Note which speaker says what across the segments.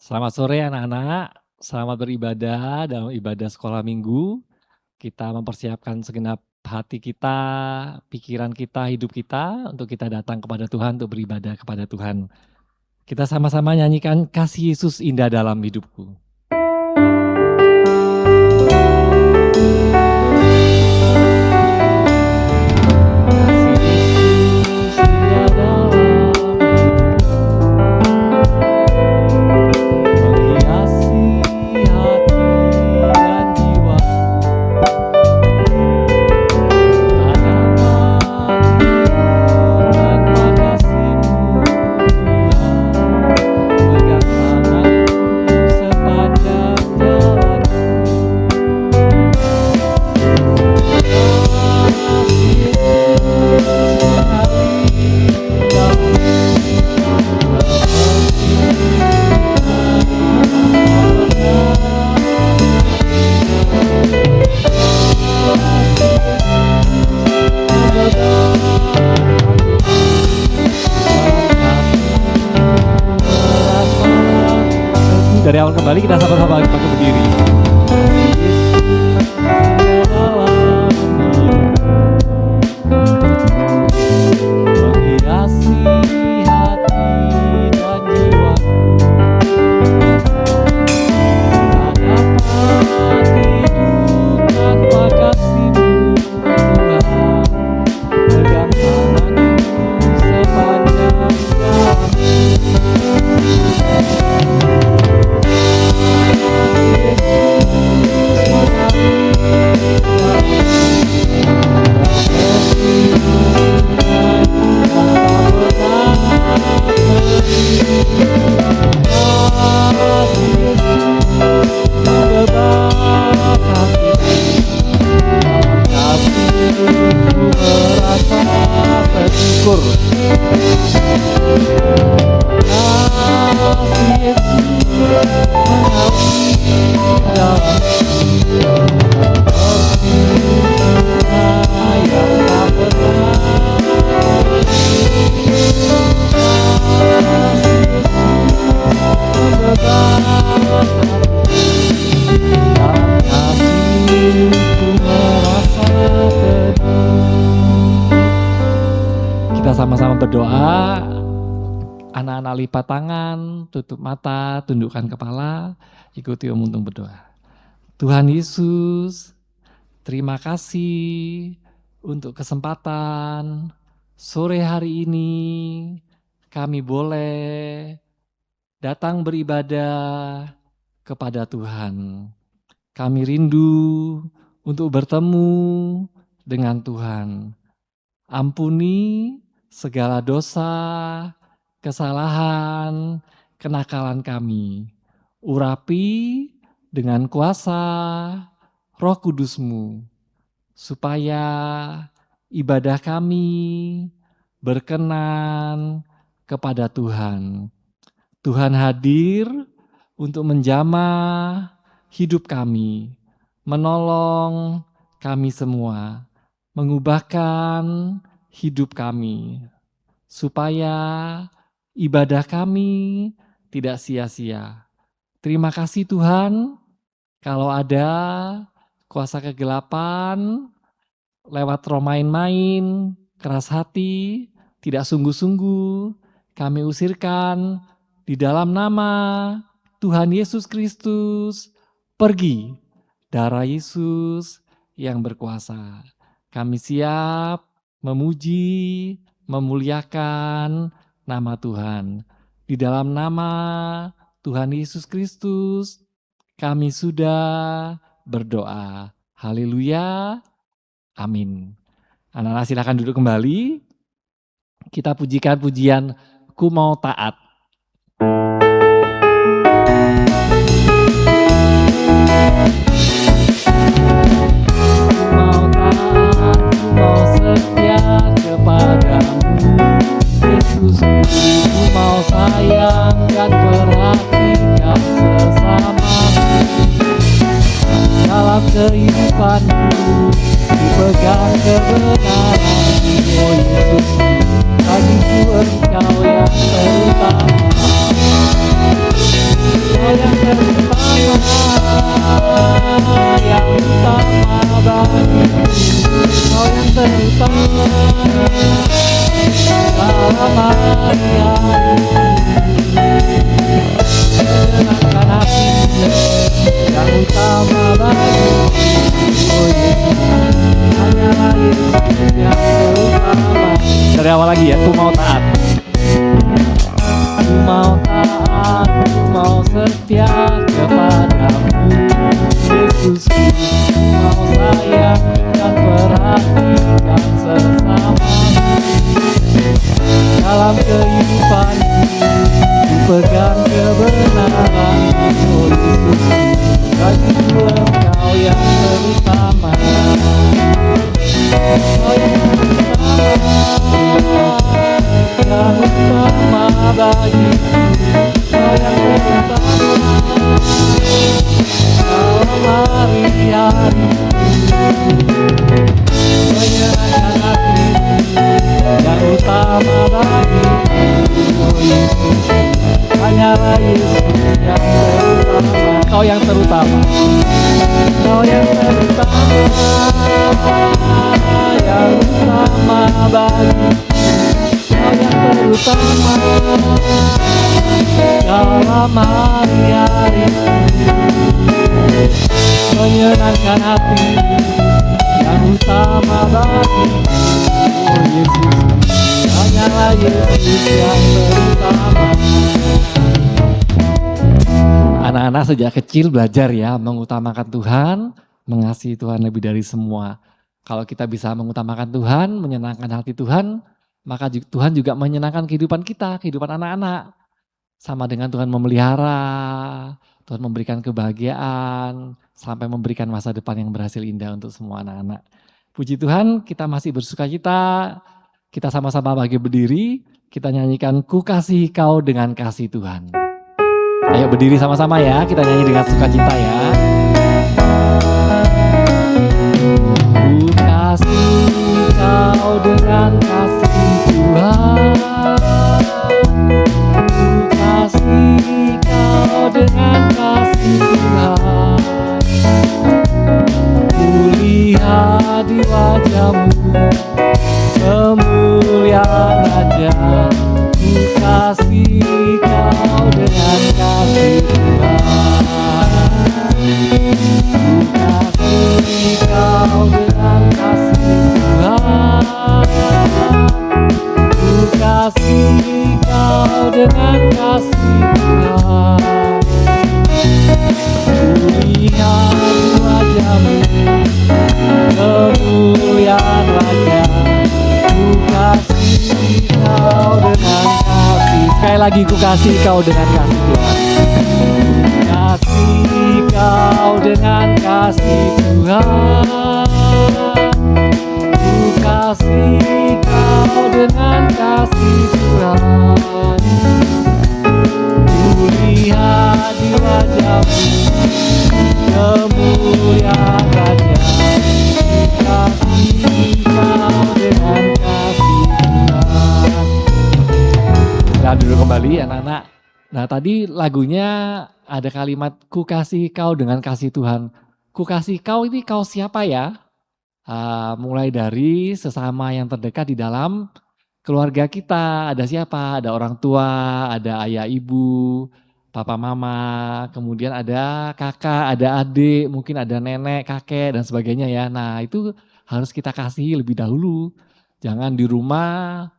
Speaker 1: Selamat sore anak-anak, selamat beribadah dalam ibadah sekolah minggu. Kita mempersiapkan segenap hati kita, pikiran kita, hidup kita untuk kita datang kepada Tuhan untuk beribadah kepada Tuhan. Kita sama-sama nyanyikan Kasih Yesus Indah Dalam Hidupku. Dari awal kembali kita sama-sama pakai berdiri. Menghiasi hati dan jiwa, tak dapat hidup tanpa kasih-Mu Tuhan. Pegang tanganku sepanjang jalan. Kita sama-sama berdoa. Anak-anak lipat tangan, tutup mata, tundukkan kepala, ikuti Om untuk berdoa. Tuhan Yesus, terima kasih untuk kesempatan sore hari ini kami boleh datang beribadah kepada Tuhan. Kami rindu untuk bertemu dengan Tuhan. Ampuni segala dosa, kesalahan, kenakalan kami. Urapi dengan kuasa Roh Kudus-Mu, supaya ibadah kami berkenan kepada Tuhan. Tuhan hadir untuk menjamah hidup kami, menolong kami semua, mengubahkan hidup kami, supaya ibadah kami tidak sia-sia. Terima kasih Tuhan, kalau ada kuasa kegelapan, lewat roh main-main, keras hati, tidak sungguh-sungguh, kami usirkan di dalam nama Tuhan Yesus Kristus. Pergi, darah Yesus yang berkuasa. Kami siap memuji, memuliakan nama Tuhan. Di dalam nama Tuhan Yesus Kristus, kami sudah berdoa. Haleluya. Amin. Anak-anak silakan duduk kembali. Kita pujikan pujian Ku Mau Taat. Ku mau taat, ku mau setia kepadamu, Yesus. Ku mau sayang dan perhatikan sesamaku. Dalam kehidupanku dipegang kebenaran-Mu, oh Yesus. Bagiku Engkau yang terutama. pegang kebenaran, oh Yesus, bagiku Engkau yang terutama. Engkau yang terutama bagiku, Engkau yang terutama dalam hari-hariku, menyenangkan hatiku yang utama bagiku, oh Yesus, hanyalah Yesus yang terutama. Kau yang terutama, Kau yang terutama, yang utama bagiku, Kau yang terutama dalam hari-hariku, menyenangkan hatiku yang utama bagiku, oh Yesus, hanyalah Yesus yang terutama. Anak-anak sejak kecil belajar ya mengutamakan Tuhan, mengasihi Tuhan lebih dari semua. Kalau kita bisa mengutamakan Tuhan, menyenangkan hati Tuhan, maka Tuhan juga menyenangkan kehidupan kita, kehidupan anak-anak. Sama dengan Tuhan memelihara, Tuhan memberikan kebahagiaan, sampai memberikan masa depan yang berhasil indah untuk semua anak-anak. Puji Tuhan, kita masih bersukacita, kita sama-sama bagi berdiri, kita nyanyikan Ku Kasih Kau dengan Kasih Tuhan. Ayo berdiri sama-sama ya, kita nyanyi dengan sukacita ya. Ku kasih Kau dengan kasih Tuhan, ku kasih Kau dengan kasih Tuhan, ku lihat di wajah-Mu kemuliaan aja. Ku kasih Kau dengan kasih Tuhan, ku kasih Kau dengan kasih Tuhan, ku kasih Kau dengan kasih Tuhan, ku lihat di wajah-Mu kemuliaan Raja. Ku kasih Kau dengan kasih. Sekali lagi, ku kasih Kau dengan kasih Tuhan. Ku kasih Kau dengan kasih Tuhan, ku kasih Kau dengan kasih Tuhan, ku lihat di wajah-Mu kemuliaan Raja. Ku kasih Kau dengan kasih Tuhan. Nah, dulu kembali anak-anak. Nah, tadi lagunya ada kalimat ku kasih Kau dengan kasih Tuhan. Ku kasih Kau ini Kau siapa ya? Mulai dari sesama yang terdekat di dalam keluarga kita. Ada siapa? Ada orang tua, ada ayah ibu, papa mama, kemudian ada kakak, ada adik, mungkin ada nenek, kakek dan sebagainya ya. Nah, itu harus kita kasih lebih dahulu. Jangan di rumah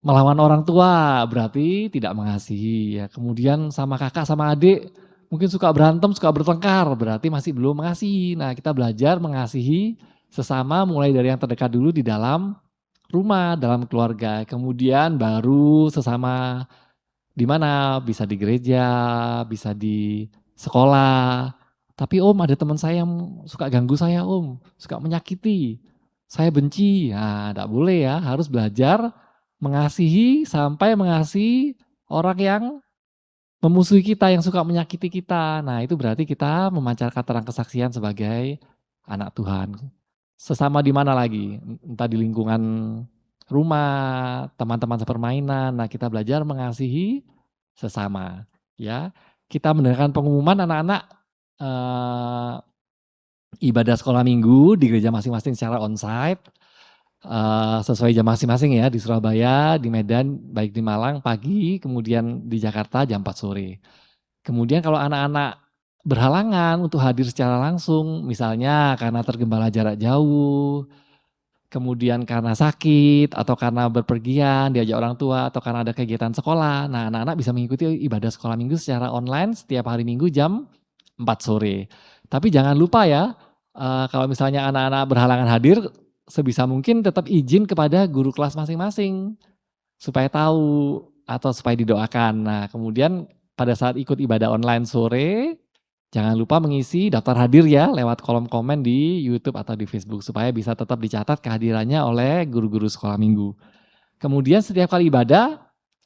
Speaker 1: melawan orang tua, berarti tidak mengasihi ya. Kemudian sama kakak sama adik mungkin suka berantem, suka bertengkar, berarti masih belum mengasihi. Nah, kita belajar mengasihi sesama mulai dari yang terdekat dulu di dalam rumah, dalam keluarga. Kemudian baru sesama di mana? Bisa di gereja, bisa di sekolah. Tapi Om, ada teman saya yang suka ganggu saya Om, suka menyakiti. Saya benci. Nah, enggak boleh ya, harus belajar mengasihi sampai mengasihi orang yang memusuhi kita, yang suka menyakiti kita. Nah, itu berarti kita memancarkan terang kesaksian sebagai anak Tuhan. Sesama di mana lagi? Entah di lingkungan rumah, teman-teman sepermainan. Nah, kita belajar mengasihi sesama, ya. Kita mendengarkan pengumuman anak-anak ibadah sekolah minggu di gereja masing-masing secara onsite. Sesuai jam masing-masing ya, di Surabaya, di Medan, baik di Malang pagi, kemudian di Jakarta jam 4 sore. Kemudian kalau anak-anak berhalangan untuk hadir secara langsung, misalnya karena tergembala jarak jauh, kemudian karena sakit, atau karena berpergian, diajak orang tua, atau karena ada kegiatan sekolah. Nah, anak-anak bisa mengikuti ibadah sekolah minggu secara online setiap hari Minggu jam 4 sore. Tapi jangan lupa ya, kalau misalnya anak-anak berhalangan hadir, sebisa mungkin tetap izin kepada guru kelas masing-masing supaya tahu atau supaya didoakan. Nah, kemudian pada saat ikut ibadah online sore, jangan lupa mengisi daftar hadir ya lewat kolom komen di YouTube atau di Facebook supaya bisa tetap dicatat kehadirannya oleh guru-guru sekolah minggu. Kemudian setiap kali ibadah,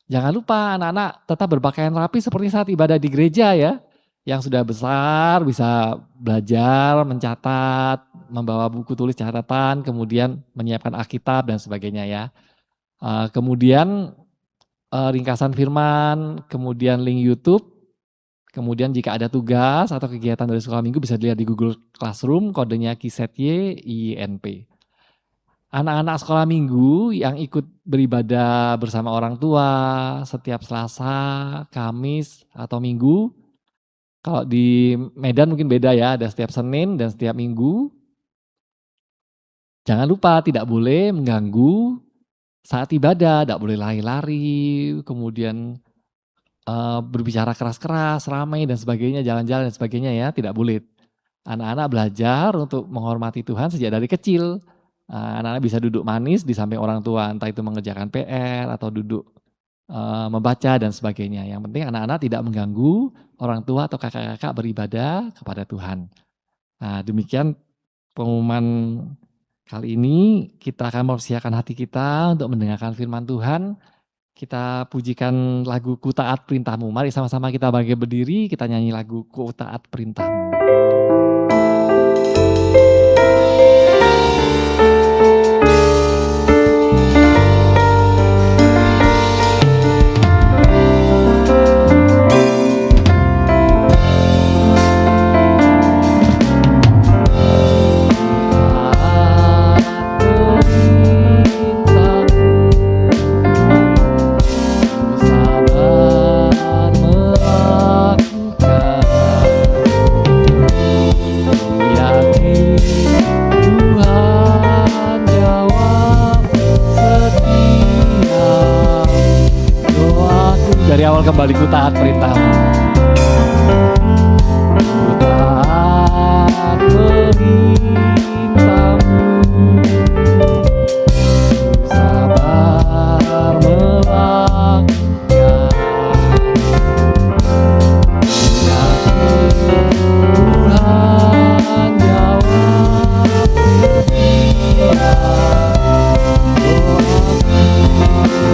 Speaker 1: jangan lupa anak-anak tetap berpakaian rapi seperti saat ibadah di gereja ya. Yang sudah besar bisa belajar, mencatat, membawa buku tulis catatan, kemudian menyiapkan Alkitab dan sebagainya ya. Kemudian ringkasan firman, kemudian link YouTube, kemudian jika ada tugas atau kegiatan dari sekolah minggu bisa dilihat di Google Classroom, kodenya KISETY-INP. Anak-anak sekolah minggu yang ikut beribadah bersama orang tua setiap Selasa, Kamis, atau Minggu. Kalau di Medan mungkin beda ya, ada setiap Senin dan setiap Minggu. Jangan lupa tidak boleh mengganggu saat ibadah, tidak boleh lari-lari, kemudian berbicara keras-keras, ramai dan sebagainya, jalan-jalan dan sebagainya ya, tidak boleh. Anak-anak belajar untuk menghormati Tuhan sejak dari kecil. Anak-anak bisa duduk manis di samping orang tua, entah itu mengerjakan PR atau duduk membaca dan sebagainya. Yang penting anak-anak tidak mengganggu orang tua atau kakak-kakak beribadah kepada Tuhan. Nah, demikian pengumuman kali ini. Kita akan mempersiapkan hati kita untuk mendengarkan firman Tuhan. Kita pujikan lagu Ku Taat Perintahmu. Mari sama-sama kita bangkit berdiri, kita nyanyi lagu Ku Taat Perintahmu. Dari awal kembali ku taat perintahmu. Ku taat perintahmu, sabar melakukan. Yakin Tuhan jawab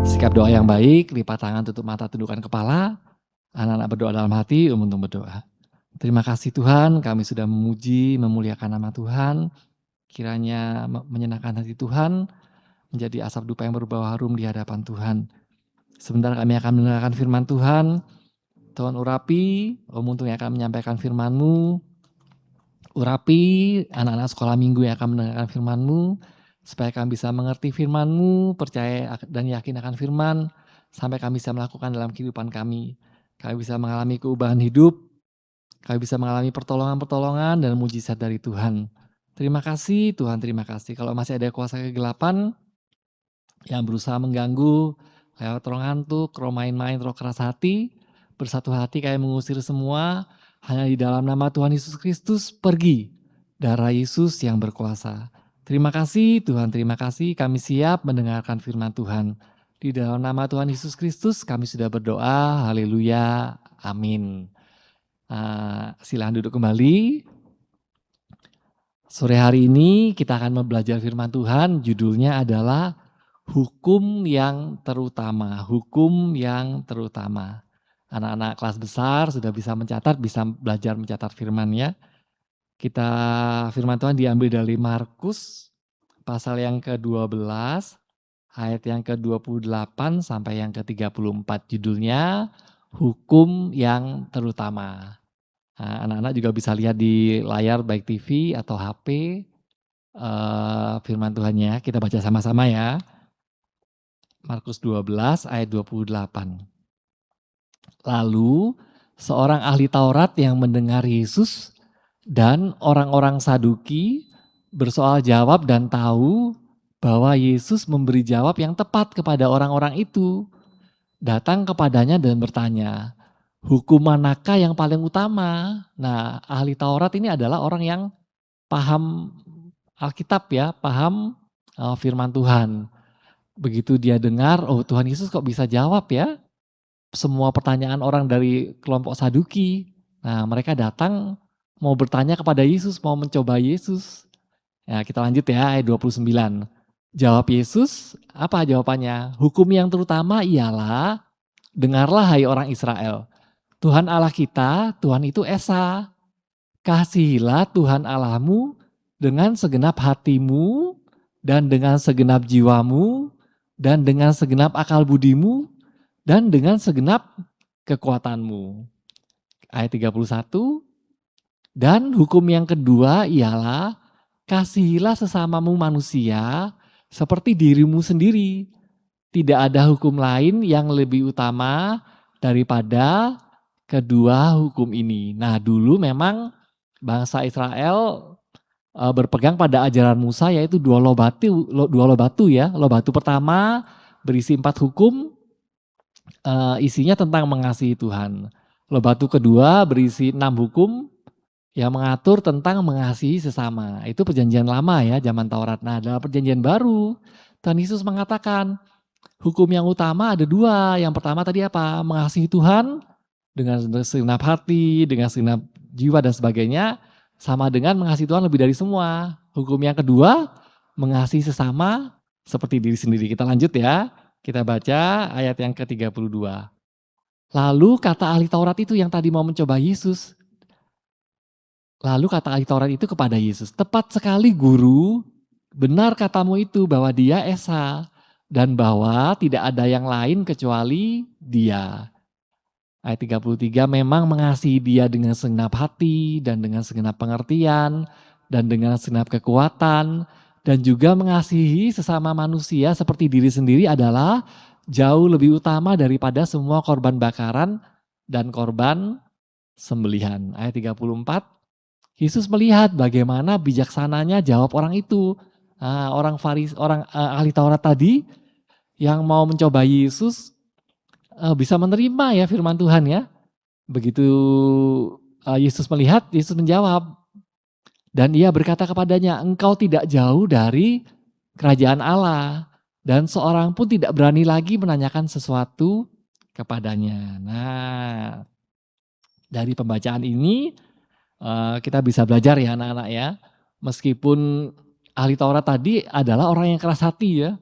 Speaker 1: setia doa yang baik, lipat tangan, tutup mata, tundukkan kepala. Anak-anak berdoa dalam hati, untuk berdoa. Terima kasih Tuhan, kami sudah memuji, memuliakan nama Tuhan. Kiranya menyenangkan hati Tuhan, menjadi asap dupa yang berbau harum di hadapan Tuhan. Sebentar kami akan mendengarkan firman Tuhan. Tuhan urapi, Untung yang akan menyampaikan firman-Mu. Urapi anak-anak sekolah minggu yang akan mendengarkan firman-Mu. Supaya kami bisa mengerti firman-Mu, percaya dan yakin akan firman, sampai kami bisa melakukan dalam kehidupan kami. Kami bisa mengalami keubahan hidup, kami bisa mengalami pertolongan-pertolongan dan mujizat dari Tuhan. Terima kasih Tuhan, terima kasih. Kalau masih ada kuasa kegelapan yang berusaha mengganggu, lewat roh ngantuk, roh main-main, roh keras hati, bersatu hati kayak mengusir semua, hanya di dalam nama Tuhan Yesus Kristus, pergi. Darah Yesus yang berkuasa. Terima kasih Tuhan, terima kasih kami siap mendengarkan firman Tuhan. Di dalam nama Tuhan Yesus Kristus kami sudah berdoa, haleluya, amin. Silakan duduk kembali. Sore hari ini kita akan belajar firman Tuhan, judulnya adalah Hukum yang terutama, hukum yang terutama. Anak-anak kelas besar sudah bisa mencatat, bisa belajar mencatat firman ya. Kita firman Tuhan diambil dari Markus pasal yang ke-12 ayat yang ke-28 sampai yang ke-34. Judulnya Hukum yang Terutama. Nah, anak-anak juga bisa lihat di layar baik TV atau HP firman Tuhannya. Kita baca sama-sama ya. Markus 12 ayat 28. Lalu seorang ahli Taurat yang mendengar Yesus dan orang-orang Saduki bersoal jawab dan tahu bahwa Yesus memberi jawab yang tepat kepada orang-orang itu. Datang kepadanya dan bertanya, hukum manakah yang paling utama? Nah, ahli Taurat ini adalah orang yang paham Alkitab ya, paham firman Tuhan. Begitu dia dengar, oh Tuhan Yesus kok bisa jawab ya semua pertanyaan orang dari kelompok Saduki. Nah, mereka datang mau bertanya kepada Yesus, mau mencoba Yesus. Ya, kita lanjut ya ayat 29. Jawab Yesus, apa jawabannya? Hukum yang terutama ialah, dengarlah hai orang Israel. Tuhan Allah kita, Tuhan itu Esa. Kasihilah Tuhan Allahmu dengan segenap hatimu dan dengan segenap jiwamu dan dengan segenap akal budimu dan dengan segenap kekuatanmu. Ayat 31, dan hukum yang kedua ialah kasihilah sesamamu manusia seperti dirimu sendiri. Tidak ada hukum lain yang lebih utama daripada kedua hukum ini. Nah, dulu memang bangsa Israel berpegang pada ajaran Musa, yaitu dua loh batu ya. Loh batu pertama berisi 4 hukum, isinya tentang mengasihi Tuhan. Loh batu kedua berisi 6 hukum yang mengatur tentang mengasihi sesama. Itu perjanjian lama ya, zaman Taurat. Nah, dalam perjanjian baru, Tuhan Yesus mengatakan hukum yang utama ada 2. Yang pertama tadi apa? Mengasihi Tuhan dengan segenap hati, dengan segenap jiwa dan sebagainya, sama dengan mengasihi Tuhan lebih dari semua. Hukum yang kedua, mengasihi sesama seperti diri sendiri. Kita lanjut ya. Kita baca ayat yang ke-32. Lalu kata ahli Taurat itu yang tadi mau mencoba Yesus. Lalu kata ahli Taurat itu kepada Yesus, tepat sekali guru, benar katamu itu bahwa dia Esa. Dan bahwa tidak ada yang lain kecuali dia. Ayat 33, memang mengasihi dia dengan segenap hati dan dengan segenap pengertian dan dengan segenap kekuatan dan juga mengasihi sesama manusia seperti diri sendiri adalah jauh lebih utama daripada semua korban bakaran dan korban sembelihan. Ayat 34, Yesus melihat bagaimana bijaksananya jawab orang itu. Nah, orang ahli Taurat tadi yang mau mencoba Yesus bisa menerima ya firman Tuhan ya. Begitu Yesus melihat, Yesus menjawab. Dan ia berkata kepadanya, engkau tidak jauh dari kerajaan Allah. Dan seorang pun tidak berani lagi menanyakan sesuatu kepadanya. Nah, dari pembacaan ini kita bisa belajar ya anak-anak ya. Meskipun ahli Taurat tadi adalah orang yang keras hati ya.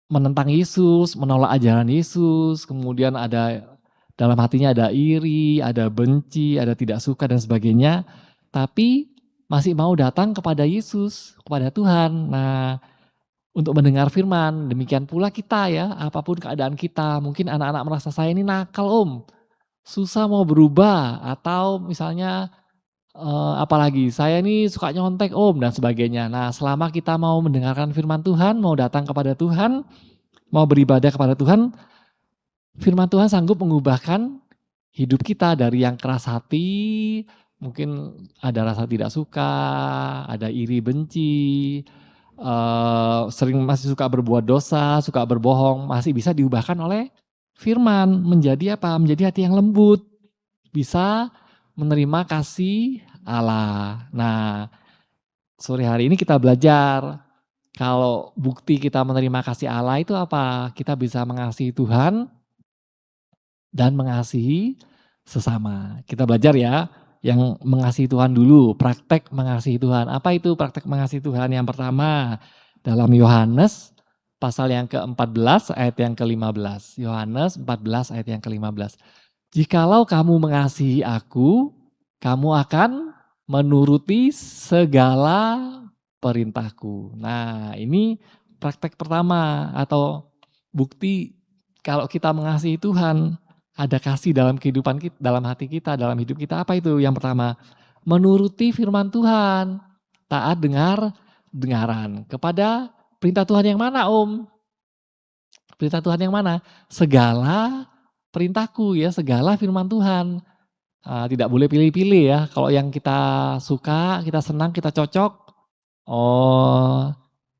Speaker 1: Menentang Yesus, menolak ajaran Yesus, kemudian ada dalam hatinya ada iri, ada benci, ada tidak suka dan sebagainya, tapi masih mau datang kepada Yesus, kepada Tuhan. Nah, untuk mendengar firman, demikian pula kita ya, apapun keadaan kita, mungkin anak-anak merasa saya ini nakal om, susah mau berubah, atau misalnya apalagi saya ini suka nyontek om dan sebagainya. Nah, selama kita mau mendengarkan firman Tuhan, mau datang kepada Tuhan, mau beribadah kepada Tuhan, firman Tuhan sanggup mengubahkan hidup kita dari yang keras hati, mungkin ada rasa tidak suka, ada iri benci, sering masih suka berbuat dosa, suka berbohong, masih bisa diubahkan oleh firman menjadi apa? Menjadi hati yang lembut, bisa menerima kasih Allah. Nah, sore hari ini kita belajar kalau bukti kita menerima kasih Allah itu apa? Kita bisa mengasihi Tuhan dan mengasihi sesama. Kita belajar ya, yang mengasihi Tuhan dulu, praktek mengasihi Tuhan. Apa itu praktek mengasihi Tuhan? Yang pertama, dalam Yohanes pasal yang ke-14 ayat yang ke-15. Yohanes 14 ayat yang ke-15. Jikalau kamu mengasihi aku, kamu akan menuruti segala perintahku. Nah, ini praktek pertama atau bukti kalau kita mengasihi Tuhan, ada kasih dalam kehidupan kita, dalam hati kita, dalam hidup kita. Apa itu? Yang pertama, menuruti firman Tuhan, taat dengaran kepada perintah Tuhan yang mana, Om? Perintah Tuhan yang mana? Segala perintahku ya, segala firman Tuhan. Tidak boleh pilih-pilih ya. Kalau yang kita suka, kita senang, kita cocok, oh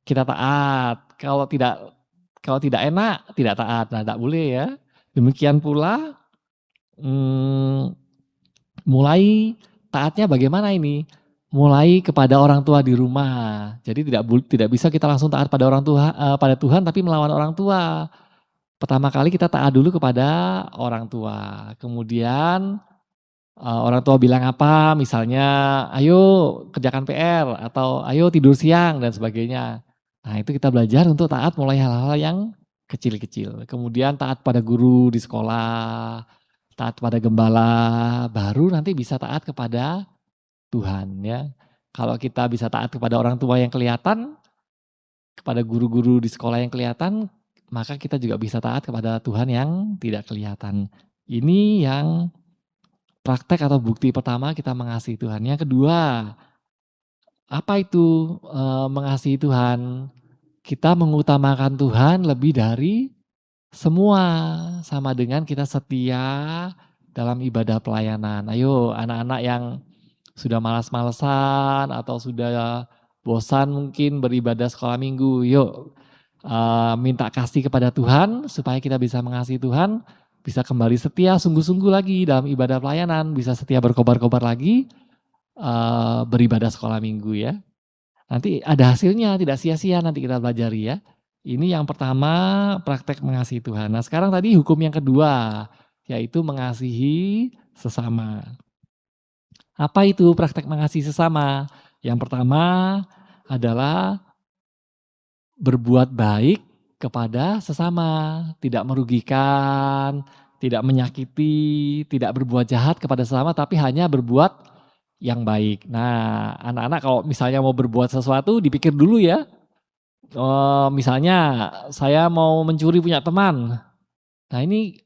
Speaker 1: kita taat. Kalau tidak enak, tidak taat. Nah, tidak boleh ya. Demikian pula mulai taatnya bagaimana ini? Mulai kepada orang tua di rumah. Jadi tidak bisa kita langsung taat pada orang tua, pada Tuhan tapi melawan orang tua. Pertama kali kita taat dulu kepada orang tua. Kemudian orang tua bilang apa, misalnya ayo kerjakan PR atau ayo tidur siang dan sebagainya. Nah, itu kita belajar untuk taat mulai hal-hal yang kecil-kecil. Kemudian taat pada guru di sekolah, taat pada gembala, baru nanti bisa taat kepada Tuhan ya. Kalau kita bisa taat kepada orang tua yang kelihatan, kepada guru-guru di sekolah yang kelihatan, maka kita juga bisa taat kepada Tuhan yang tidak kelihatan. Ini yang praktek atau bukti pertama kita mengasihi Tuhan. Yang kedua, apa itu mengasihi Tuhan? Kita mengutamakan Tuhan lebih dari semua, sama dengan kita setia dalam ibadah pelayanan. Ayo anak-anak yang sudah malas-malesan atau sudah bosan mungkin beribadah sekolah minggu, yuk minta kasih kepada Tuhan supaya kita bisa mengasihi Tuhan, bisa kembali setia sungguh-sungguh lagi dalam ibadah pelayanan, bisa setia berkobar-kobar lagi beribadah sekolah minggu ya. Nanti ada hasilnya, tidak sia-sia nanti kita pelajari ya. Ini yang pertama praktek mengasihi Tuhan. Nah sekarang tadi hukum yang kedua, yaitu mengasihi sesama. Apa itu praktek mengasihi sesama? Yang pertama adalah berbuat baik kepada sesama, tidak merugikan, tidak menyakiti, tidak berbuat jahat kepada sesama, tapi hanya berbuat yang baik. Nah, anak-anak kalau misalnya mau berbuat sesuatu dipikir dulu ya. Misalnya saya mau mencuri punya teman. Nah ini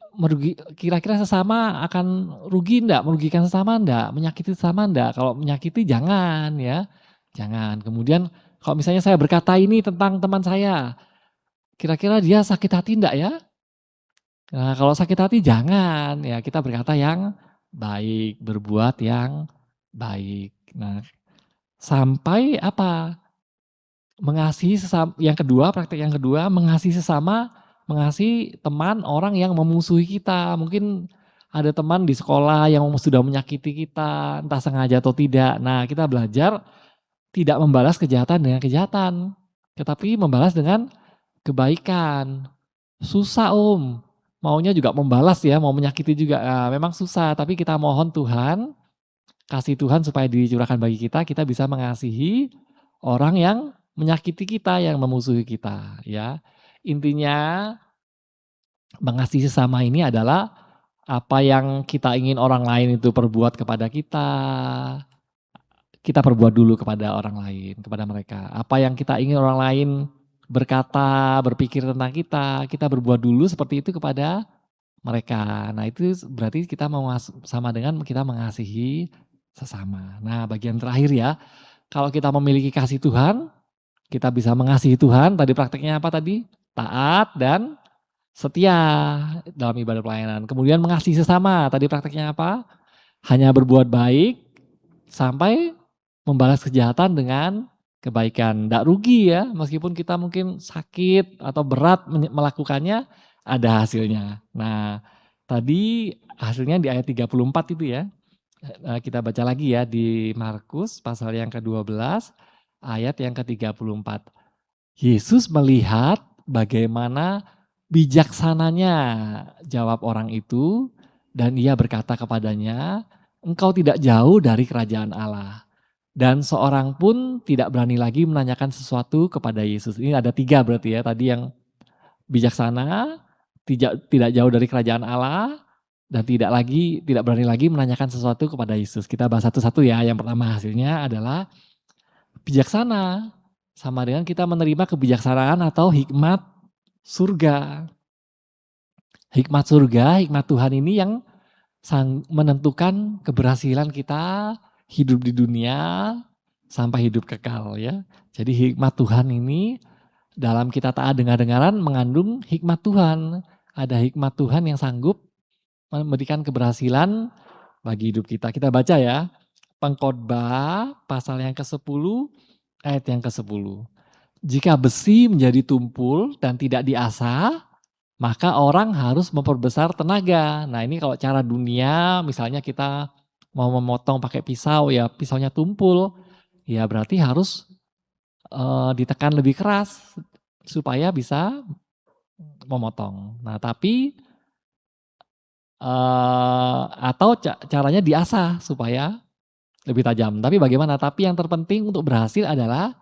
Speaker 1: kira-kira sesama akan rugi enggak? Merugikan sesama enggak? Menyakiti sesama enggak? Kalau menyakiti jangan ya. Jangan. Kemudian kalau misalnya saya berkata ini tentang teman saya, kira-kira dia sakit hati enggak ya? Nah kalau sakit hati jangan ya, kita berkata yang baik, berbuat yang baik. Nah sampai apa? Mengasihi sesama, yang kedua, praktek yang kedua, mengasihi sesama, mengasihi teman, orang yang memusuhi kita. Mungkin ada teman di sekolah yang sudah menyakiti kita, entah sengaja atau tidak. Nah, kita belajar tidak membalas kejahatan dengan kejahatan, tetapi membalas dengan kebaikan. Susah Om, maunya juga membalas ya, mau menyakiti juga. Nah, memang susah, tapi kita mohon Tuhan, kasih Tuhan supaya dicurahkan bagi kita bisa mengasihi orang yang menyakiti kita, yang memusuhi kita ya. Intinya mengasihi sesama ini adalah apa yang kita ingin orang lain itu perbuat kepada kita perbuat dulu kepada orang lain, kepada mereka. Apa yang kita ingin orang lain berkata, berpikir tentang kita berbuat dulu seperti itu kepada mereka. Nah itu berarti kita mau sama dengan kita mengasihi sesama. Nah bagian terakhir ya, kalau kita memiliki kasih Tuhan, kita bisa mengasihi Tuhan, tadi prakteknya apa tadi? Taat dan setia dalam ibadah pelayanan. Kemudian mengasihi sesama, tadi prakteknya apa? Hanya berbuat baik sampai membalas kejahatan dengan kebaikan. Tidak rugi ya, meskipun kita mungkin sakit atau berat melakukannya, ada hasilnya. Nah, tadi hasilnya di ayat 34 itu ya. Kita baca lagi ya di Markus pasal yang ke-12 ayat yang ke-34. Yesus melihat bagaimana bijaksananya jawab orang itu dan ia berkata kepadanya, engkau tidak jauh dari kerajaan Allah. dan seorang pun tidak berani lagi menanyakan sesuatu kepada Yesus. Ini ada 3 berarti ya, tadi yang bijaksana, tidak jauh dari kerajaan Allah, dan tidak berani lagi menanyakan sesuatu kepada Yesus. Kita bahas satu-satu ya. Yang pertama hasilnya adalah bijaksana, sama dengan kita menerima kebijaksanaan atau hikmat surga. Hikmat surga, hikmat Tuhan ini yang menentukan keberhasilan kita hidup di dunia sampai hidup kekal ya. Jadi hikmat Tuhan ini dalam kita taat dengar-dengaran mengandung hikmat Tuhan. Ada hikmat Tuhan yang sanggup memberikan keberhasilan bagi hidup kita. Kita baca ya. Pengkhotbah pasal yang ke-10 ayat yang ke-10. Jika besi menjadi tumpul dan tidak diasah, maka orang harus memperbesar tenaga. Nah ini kalau cara dunia, misalnya kita mau memotong pakai pisau, ya pisaunya tumpul, ya berarti harus ditekan lebih keras supaya bisa memotong. Nah tapi atau caranya diasah supaya lebih tajam. Tapi bagaimana? Tapi yang terpenting untuk berhasil adalah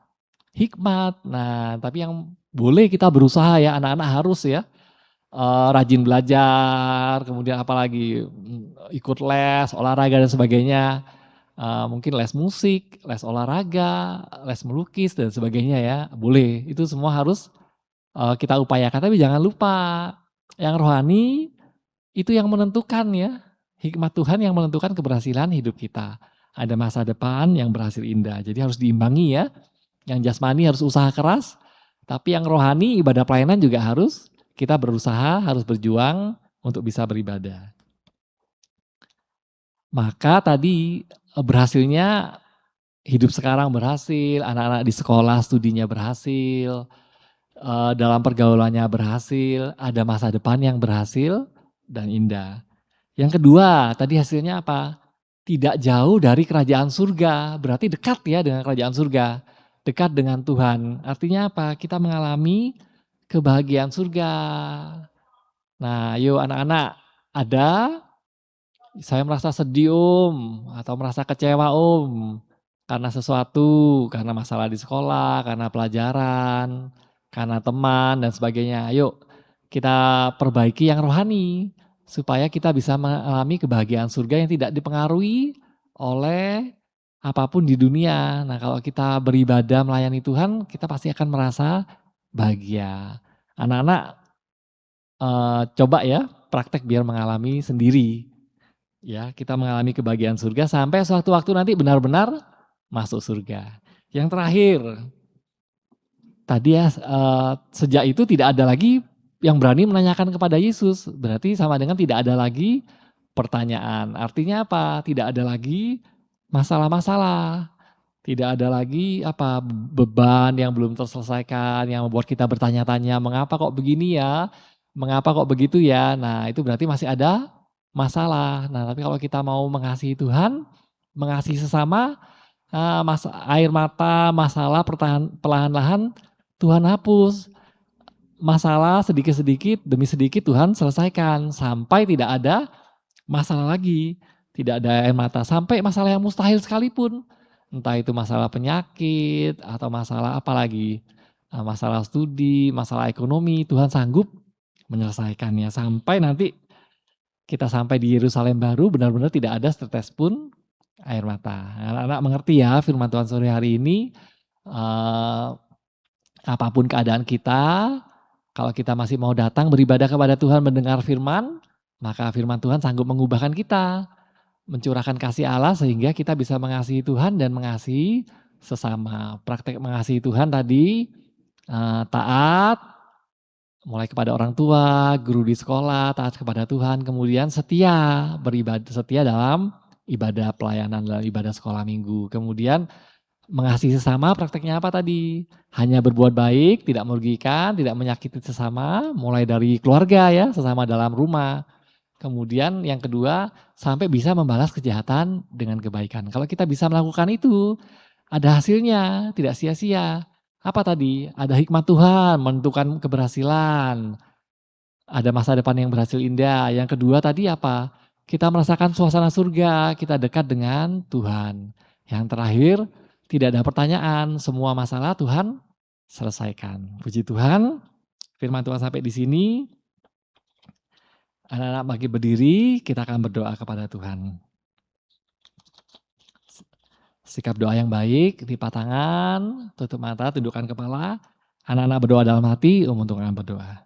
Speaker 1: hikmat. Nah tapi yang boleh kita berusaha ya, anak-anak harus ya rajin belajar, kemudian apalagi ikut les, olahraga dan sebagainya. Mungkin les musik, les olahraga, les melukis dan sebagainya ya, boleh. Itu semua harus kita upayakan, tapi jangan lupa yang rohani itu yang menentukan ya. Hikmat Tuhan yang menentukan keberhasilan hidup kita. Ada masa depan yang berhasil indah, jadi harus diimbangi ya. Yang jasmani harus usaha keras, tapi yang rohani ibadah pelayanan juga harus kita berusaha, harus berjuang untuk bisa beribadah. Maka tadi berhasilnya hidup sekarang berhasil, anak-anak di sekolah studinya berhasil, dalam pergaulannya berhasil, ada masa depan yang berhasil dan indah. Yang kedua, tadi hasilnya apa? Tidak jauh dari kerajaan surga, berarti dekat ya dengan kerajaan surga. Dekat dengan Tuhan, artinya apa? Kita mengalami kebahagiaan surga. Nah yuk anak-anak, ada saya merasa sedih atau merasa kecewa karena sesuatu, karena masalah di sekolah, karena pelajaran, karena teman dan sebagainya. Ayo kita perbaiki yang rohani supaya kita bisa mengalami kebahagiaan surga yang tidak dipengaruhi oleh apapun di dunia. Nah kalau kita beribadah melayani Tuhan, kita pasti akan merasa bahagia. Anak-anak coba ya praktek biar mengalami sendiri. Ya, kita mengalami kebahagiaan surga sampai suatu waktu nanti benar-benar masuk surga. Yang terakhir, tadi ya sejak itu tidak ada lagi yang berani menanyakan kepada Yesus. Berarti sama dengan tidak ada lagi pertanyaan. Artinya apa? Tidak ada lagi masalah-masalah. Tidak ada lagi beban yang belum terselesaikan yang membuat kita bertanya-tanya mengapa kok begini ya? Mengapa kok begitu ya? Nah, itu berarti masih ada masalah. Nah, tapi kalau kita mau mengasihi Tuhan, mengasihi sesama, air mata, masalah perlahan-lahan Tuhan hapus. Masalah sedikit-sedikit demi sedikit Tuhan selesaikan sampai tidak ada masalah lagi. Tidak ada air mata sampai masalah yang mustahil sekalipun. Entah itu masalah penyakit atau masalah apa lagi. Masalah studi, masalah ekonomi, Tuhan sanggup menyelesaikannya sampai nanti kita sampai di Yerusalem baru benar-benar tidak ada setetes pun air mata. Anak-anak mengerti ya firman Tuhan sore hari ini. Apapun keadaan kita, kalau kita masih mau datang beribadah kepada Tuhan mendengar firman, maka firman Tuhan sanggup mengubahkan kita, mencurahkan kasih Allah sehingga kita bisa mengasihi Tuhan dan mengasihi sesama. Praktek mengasihi Tuhan tadi taat, mulai kepada orang tua, guru di sekolah, taat kepada Tuhan, kemudian setia beribadah, setia dalam ibadah pelayanan, dalam ibadah sekolah minggu. Kemudian mengasihi sesama prakteknya apa tadi? Hanya berbuat baik, tidak merugikan, tidak menyakiti sesama, mulai dari keluarga ya, sesama dalam rumah. Kemudian yang kedua, sampai bisa membalas kejahatan dengan kebaikan. Kalau kita bisa melakukan itu, ada hasilnya, tidak sia-sia. Apa tadi? Ada hikmat Tuhan, menentukan keberhasilan. Ada masa depan yang berhasil indah. Yang kedua tadi apa? Kita merasakan suasana surga, kita dekat dengan Tuhan. Yang terakhir, Tidak ada pertanyaan, semua masalah Tuhan selesaikan. Puji Tuhan, firman Tuhan sampai di sini. Anak-anak bagi berdiri, kita akan berdoa kepada Tuhan. Sikap doa yang baik, lipat tangan, tutup mata, tundukkan kepala. Anak-anak berdoa dalam hati, untuk akan berdoa.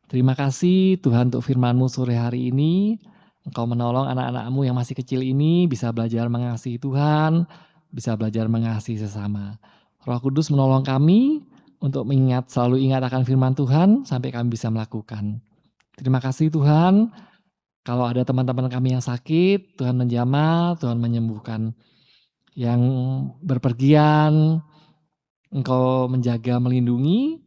Speaker 1: Terima kasih Tuhan untuk firman-Mu sore hari ini. Engkau menolong anak-anak-Mu yang masih kecil ini bisa belajar mengasihi Tuhan, bisa belajar mengasihi sesama. Roh Kudus menolong kami untuk selalu ingat akan firman Tuhan sampai kami bisa melakukan. Terima kasih Tuhan. Kalau ada teman-teman kami yang sakit, Tuhan menjamah, Tuhan menyembuhkan. Yang berpergian, Engkau menjaga, melindungi,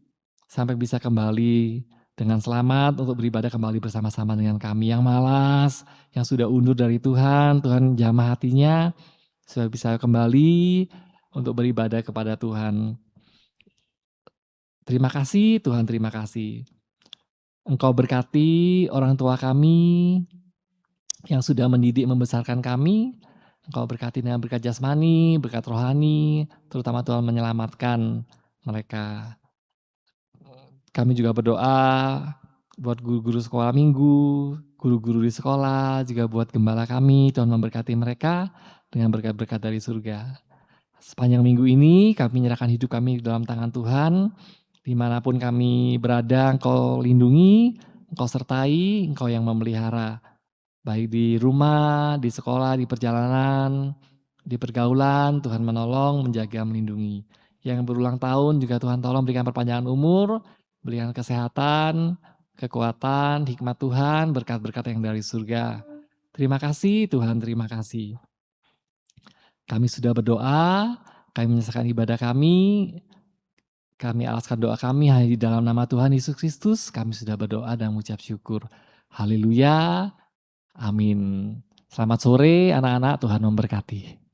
Speaker 1: sampai bisa kembali dengan selamat untuk beribadah kembali bersama-sama dengan kami. Yang malas, yang sudah undur dari Tuhan, Tuhan jamah hatinya, supaya bisa kembali untuk beribadah kepada Tuhan. Terima kasih Tuhan, terima kasih. Engkau berkati orang tua kami, yang sudah mendidik membesarkan kami. Engkau berkati dengan berkat jasmani, berkat rohani, terutama Tuhan menyelamatkan mereka. Kami juga berdoa buat guru-guru sekolah minggu, guru-guru di sekolah, juga buat gembala kami, Tuhan memberkati mereka dengan berkat-berkat dari surga. Sepanjang minggu ini kami menyerahkan hidup kami di dalam tangan Tuhan, dimanapun kami berada, Engkau lindungi, Engkau sertai, Engkau yang memelihara. Baik di rumah, di sekolah, di perjalanan, di pergaulan, Tuhan menolong, menjaga, melindungi. Yang berulang tahun juga Tuhan tolong berikan perpanjangan umur, berikan kesehatan, kekuatan, hikmat Tuhan, berkat-berkat yang dari surga. Terima kasih Tuhan, terima kasih. Kami sudah berdoa, kami menyelesaikan ibadah kami alaskan doa kami hanya di dalam nama Tuhan Yesus Kristus, kami sudah berdoa dan mengucap syukur. Haleluya. Amin. Selamat sore anak-anak, Tuhan memberkati.